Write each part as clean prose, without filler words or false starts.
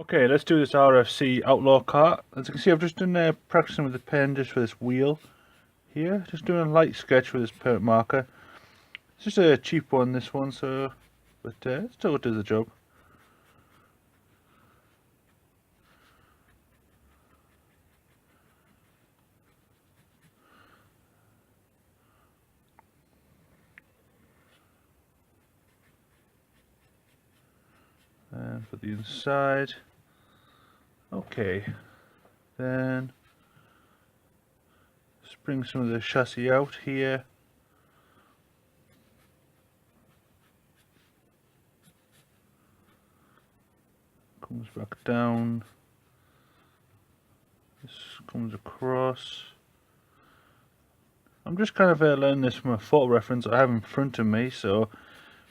Okay, let's do this RFC outlaw kart. As you can see, I've just done practicing with the pen just for this wheel here. Just doing a light sketch with this parent marker. It's just a cheap one, this one, so but it still does the job. And for the inside. Okay, then let's bring some of the chassis out here. Comes back down. This comes across. I'm just kind of learning this from a photo reference I have in front of me, so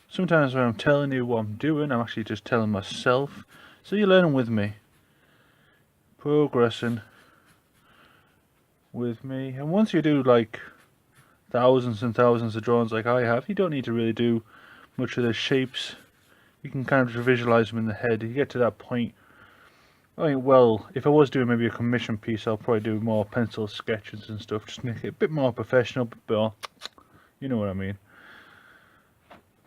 sometimes when I'm telling you what I'm doing, I'm actually just telling myself. So you're learning with me, progressing with me. And once you do like thousands and thousands of drawings like I have, you don't need to really do much of the shapes. You can kind of visualize them in the head. You get to that point. I mean, well, if I was doing maybe a commission piece, I'll probably do more pencil sketches and stuff, just make it a bit more professional, but more, you know what I mean.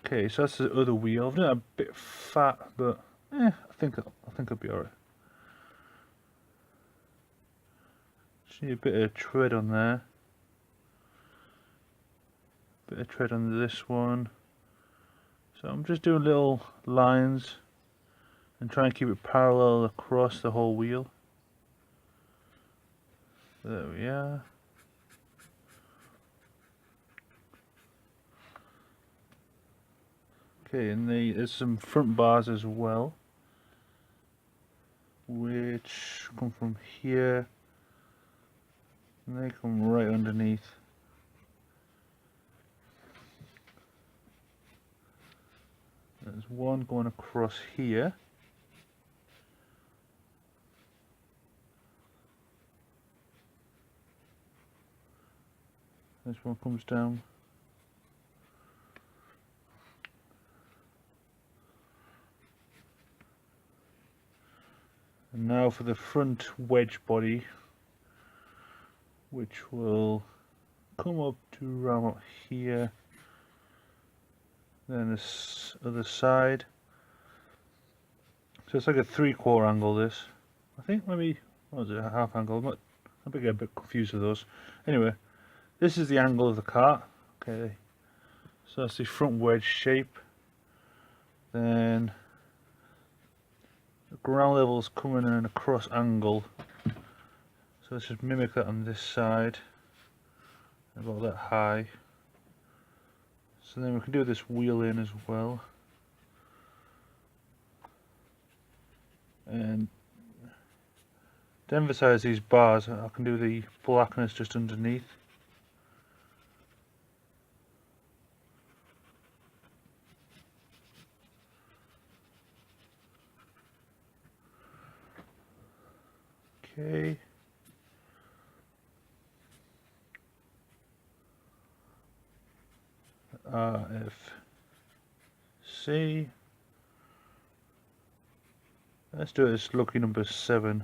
Okay, so that's the other wheel. I've done it a bit fat, but I think it'll be alright. Just need a bit of tread on there. Bit of tread on this one. So I'm just doing little lines and try and keep it parallel across the whole wheel. There we are. Okay, and there's some front bars as well, which come from here, and they come right underneath. There's one going across here. This one comes down. And now for the front wedge body, which will come up to around up here. Then this other side. So it's like a 3/4 angle, this. I think maybe, what was it, a half angle? I get a bit confused with those. Anyway, this is the angle of the cart. Okay, so that's the front wedge shape. Then the ground level is coming in an across angle. So let's just mimic that on this side, about that high. So then we can do this wheel in as well. And to emphasize these bars, I can do the blackness just underneath. Okay. RFC. Let's do this lucky number 7.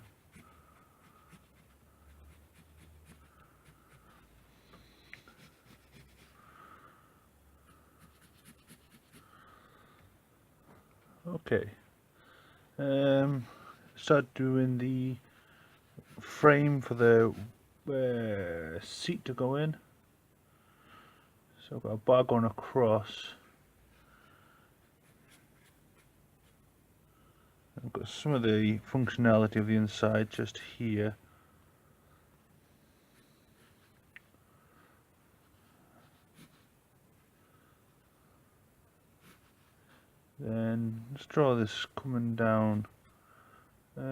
Okay. Start doing the frame for the seat to go in. So I've got a bar going across. I've got some of the functionality of the inside just here. Then let's draw this coming down. It's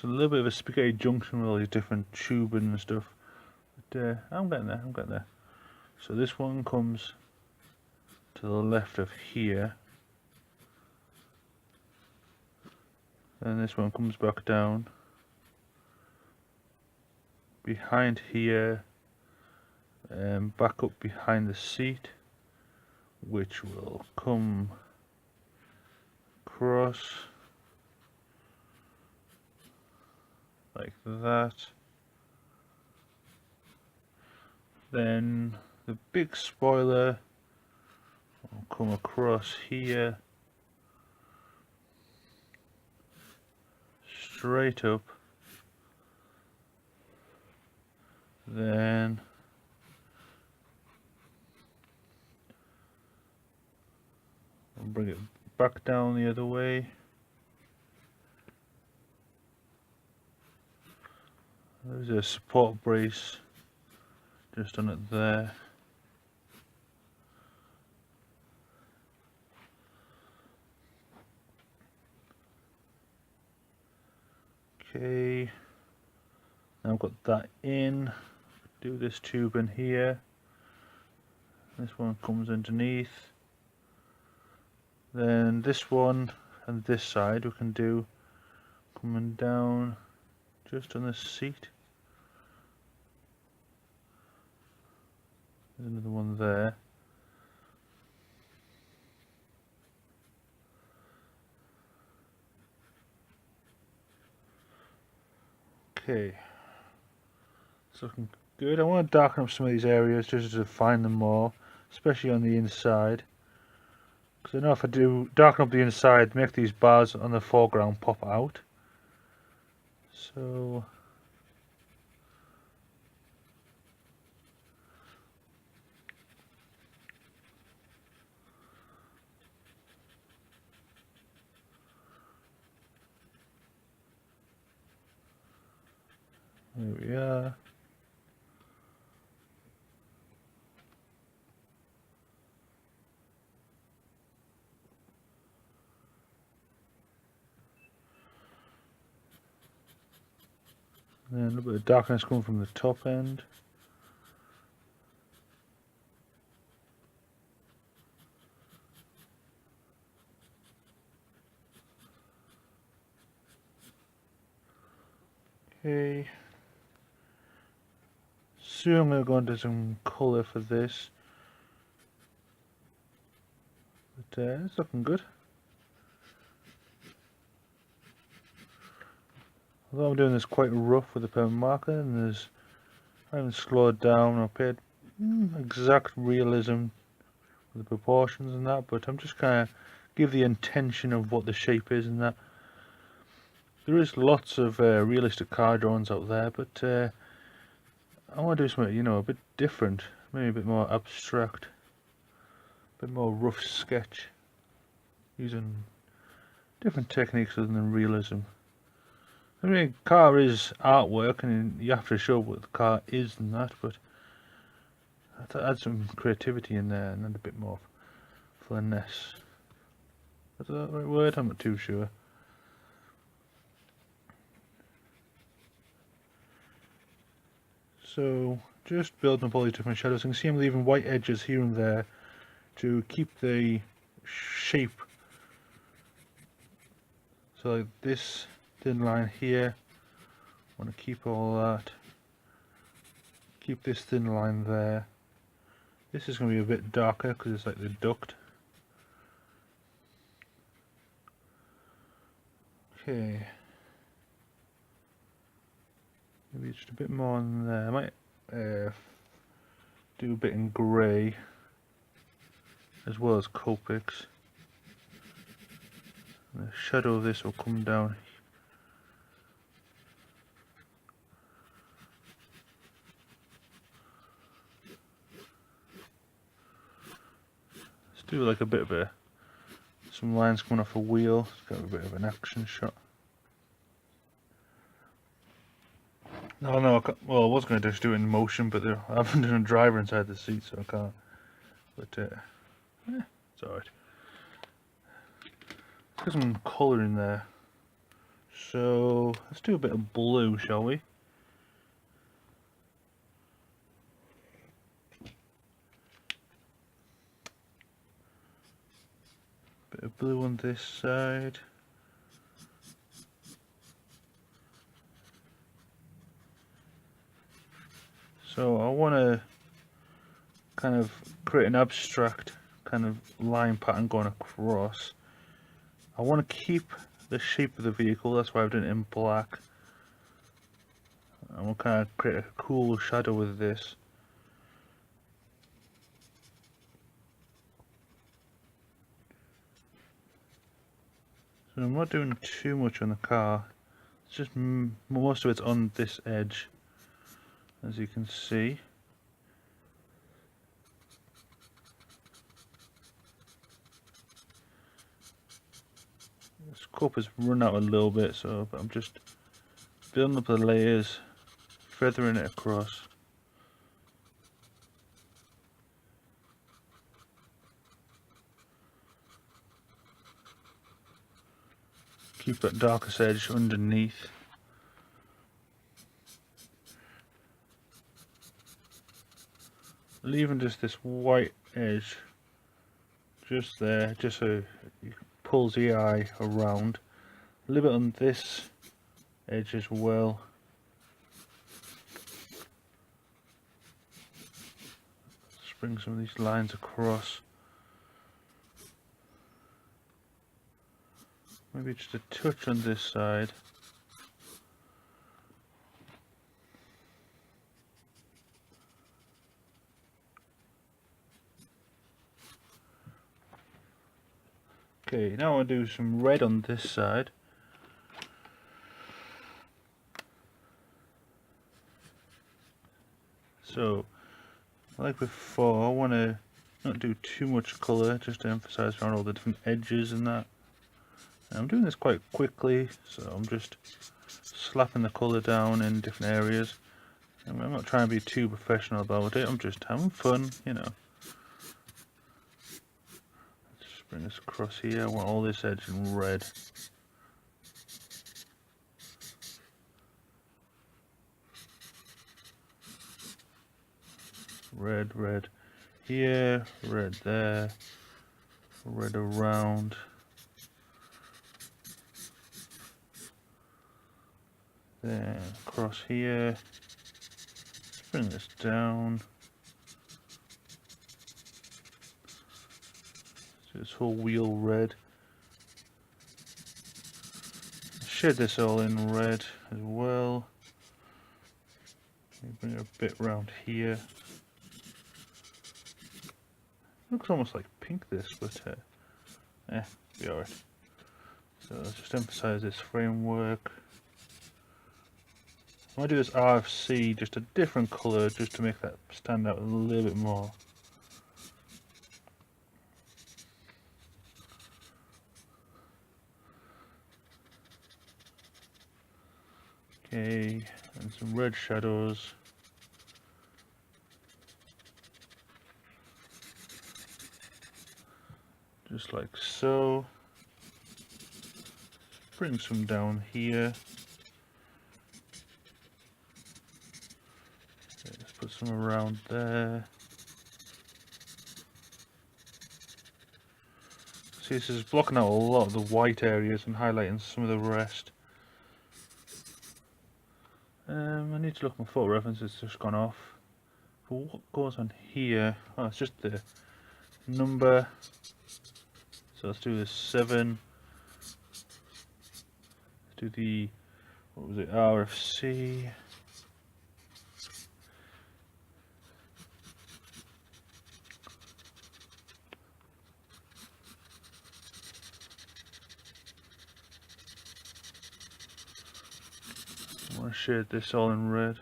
a little bit of a spaghetti junction with all these different tubing and stuff. But I'm getting there. So this one comes to the left of here. And this one comes back down behind here and back up behind the seat, which will come across like that. Then the big spoiler will come across here, straight up. Then I'll bring it back down the other way. There's a support brace just on it there. Okay, now I've got that in. Do this tube in here. This one comes underneath. Then this one and this side we can do coming down just on the seat. There's another one there. Okay, it's looking good. I want to darken up some of these areas just to define them more, especially on the inside. Because I know if I do darken up the inside, make these bars on the foreground pop out. So there we are. And then a little bit of darkness coming from the top end. Okay. Soon I'm going to go into some colour for this. But it's looking good. Although I'm doing this quite rough with the pen marker, and I haven't slowed down or paid exact realism with the proportions and that, but I'm just kind of give the intention of what the shape is and that. There is lots of realistic car drawings out there, but I want to do something, you know, a bit different, maybe a bit more abstract, a bit more rough sketch, using different techniques other than realism. I mean, car is artwork, and you have to show what the car is and that, but I have to add some creativity in there and then a bit more finesse. Is that the right word? I'm not too sure. So, just building up all these different shadows. You can see I'm leaving white edges here and there to keep the shape. So like this thin line here, I want to keep all that. Keep this thin line there. This is going to be a bit darker because it's like the duct. Okay. Maybe just a bit more on there. I might do a bit in grey as well as Copics. The shadow of this will come down. Let's do like a bit of some lines coming off a wheel. It's got a bit of an action shot. No, well, I was going to just do it in motion, but I haven't done a driver inside the seat, so I can't. But it's alright. Let's get some colour in there. So let's do a bit of blue, shall we? Bit of blue on this side. So I want to kind of create an abstract kind of line pattern going across. I want to keep the shape of the vehicle, that's why I've done it in black. And we'll kind of create a cool shadow with this. So I'm not doing too much on the car. It's just most of it's on this edge, as you can see. This cup has run out a little bit, so but I'm just building up the layers, feathering it across. Keep that darkest edge underneath. Leaving just this white edge just there, just so it pulls the eye around. A little bit on this edge as well. Just bring some of these lines across. Maybe just a touch on this side. Okay, now I'll do some red on this side. So, like before, I want to not do too much colour, just to emphasise around all the different edges and that. And I'm doing this quite quickly, so I'm just slapping the colour down in different areas. And I'm not trying to be too professional about it, I'm just having fun, you know. Let's bring this across here. I want all this edge in red. Red, red here, red there, red around. Then across here. Let's bring this down. So this whole wheel red. Shade this all in red as well. Bring it a bit round here. Looks almost like pink this, but be alright. So let's just emphasize this framework. I might do this RFC, just a different colour, just to make that stand out a little bit more. Okay, and some red shadows. Just like so. Bring some down here. Okay, let's put some around there. See, this is blocking out a lot of the white areas and highlighting some of the rest. I need to look at my photo reference, it's just gone off. But what goes on here? Oh, it's just the number. So let's do this 7. Let's do the, what was it, RFC. I want to shade this all in red.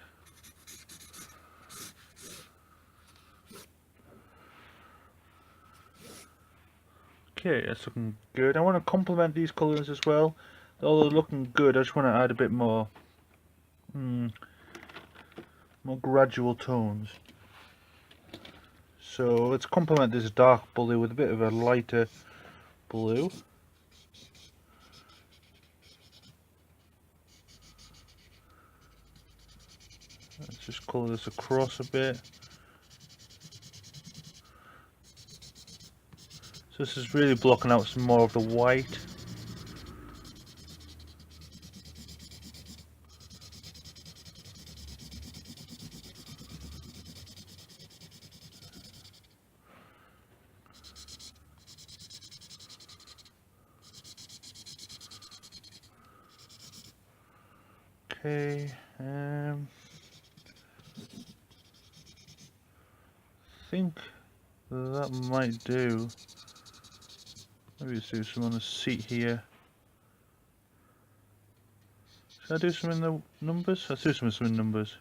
Okay, that's looking good. I want to complement these colours as well. Although they're looking good, I just want to add a bit more, more gradual tones. So let's complement this dark blue with a bit of a lighter blue. Let's just colour this across a bit. So this is really blocking out some more of the white. Okay, I think that might do. Maybe let's do some on the seat here. Should I do some in the numbers? Let's do some in numbers.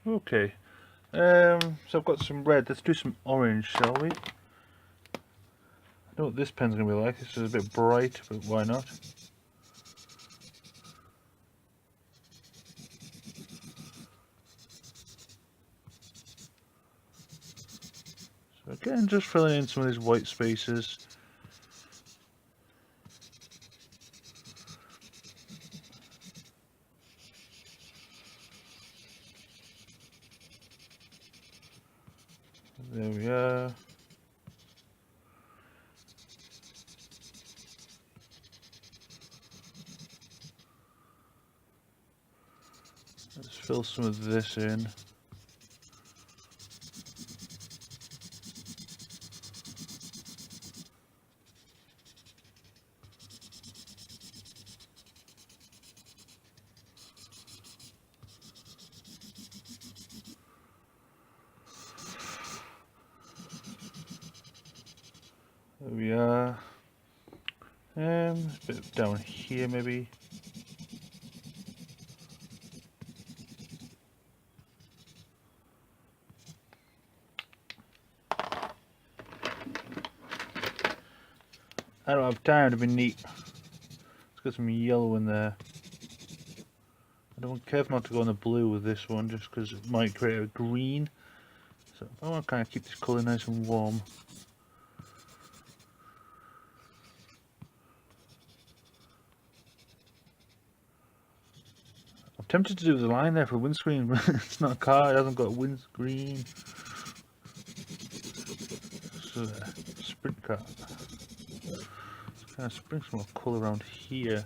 Okay, so I've got some red. Let's do some orange, shall we? I don't know what this pen's going to be like. This is a bit bright, but why not? So again, just filling in some of these white spaces. There we are. Let's fill some of this in. There we are. A bit down here maybe. I don't have time to be neat. Let's get some yellow in there. I don't want careful not to go on the blue with this one, just because it might create a green. So I want to kind of keep this colour nice and warm. I'm tempted to do the line there for a windscreen, but it's not a car, it hasn't got a windscreen. So sprint car. Let's kind of spring some more colour around here.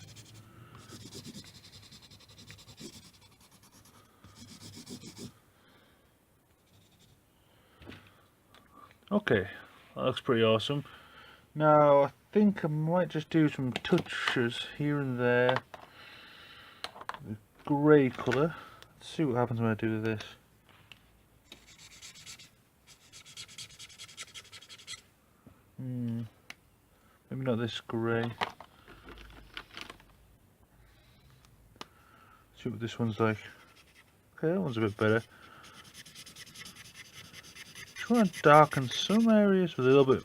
Okay, that looks pretty awesome. Now I think I might just do some touches here and there. The grey colour. Let's see what happens when I do this. Maybe not this grey. See what this one's like. Okay, that one's a bit better. Try and darken some areas with a little bit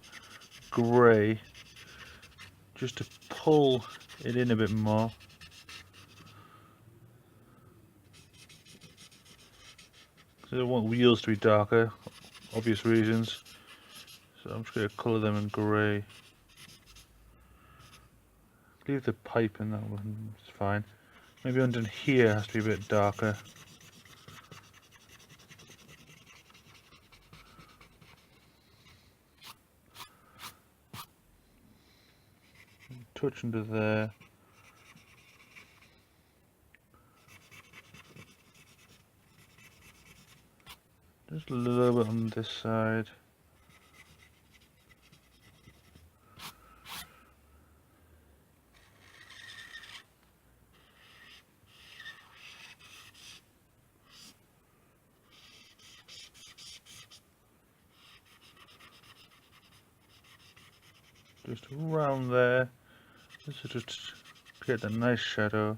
grey, just to pull it in a bit more. I don't want wheels to be darker, obvious reasons. So I'm just going to colour them in grey. Leave the pipe in that one, it's fine. Maybe under here has to be a bit darker. Touch under there. Just a little bit on this side. Just around there. This will just create a nice shadow.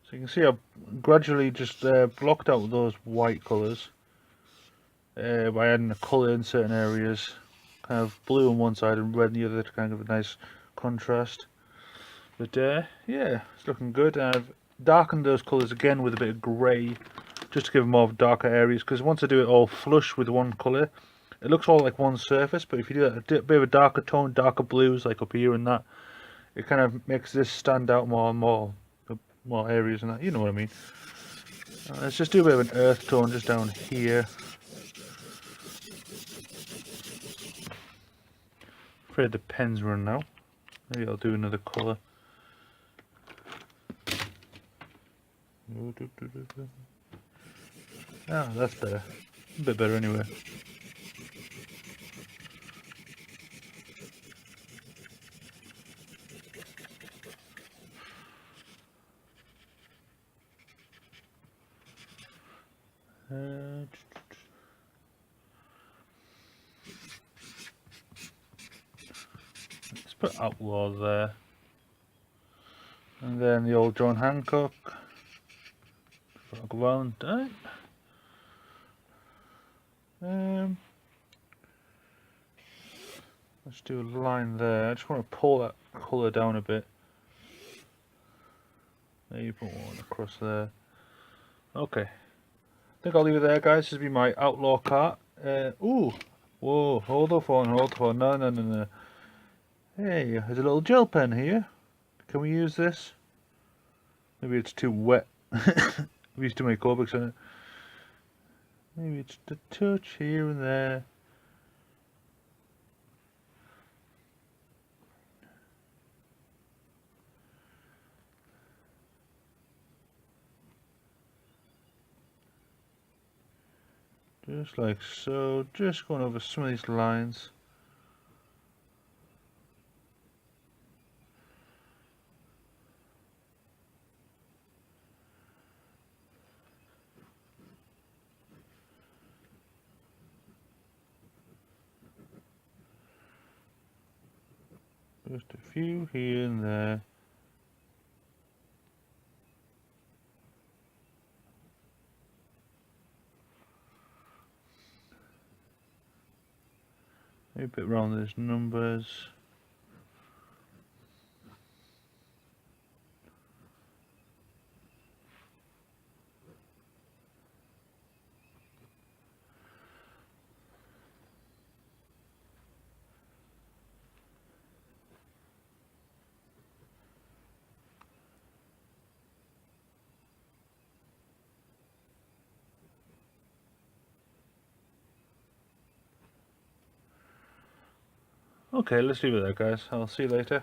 So you can see I've gradually just blocked out those white colours by adding a colour in certain areas. Kind of blue on one side and red on the other to kind of a nice contrast. But yeah, it's looking good. And I've darkened those colours again with a bit of grey, just to give them more darker areas, because once I do it all flush with one colour, it looks all like one surface. But if you do that a bit of a darker tone, darker blues like up here and that, it kind of makes this stand out more and more areas and that, you know what I mean. Let's just do a bit of an earth tone just down here. Afraid the pen's run now. Maybe I'll do another colour. Ah, that's better. A bit better anyway. Let's put outlaw there. And then the old John Hancock. Vallertine. Let's do a line there. I just want to pull that colour down a bit. Maybe put one across there. Okay. I think I'll leave it there, guys. This will be my outlaw kart. Ooh! Whoa, hold off on. No, no, no, no. Hey, there's a little gel pen here. Can we use this? Maybe it's too wet. We used too many Corbix on it. Maybe it's just a touch here and there. Just like so. Just going over some of these lines. Just a few here and there. Maybe a bit around those numbers. Okay, let's leave it there, guys. I'll see you later.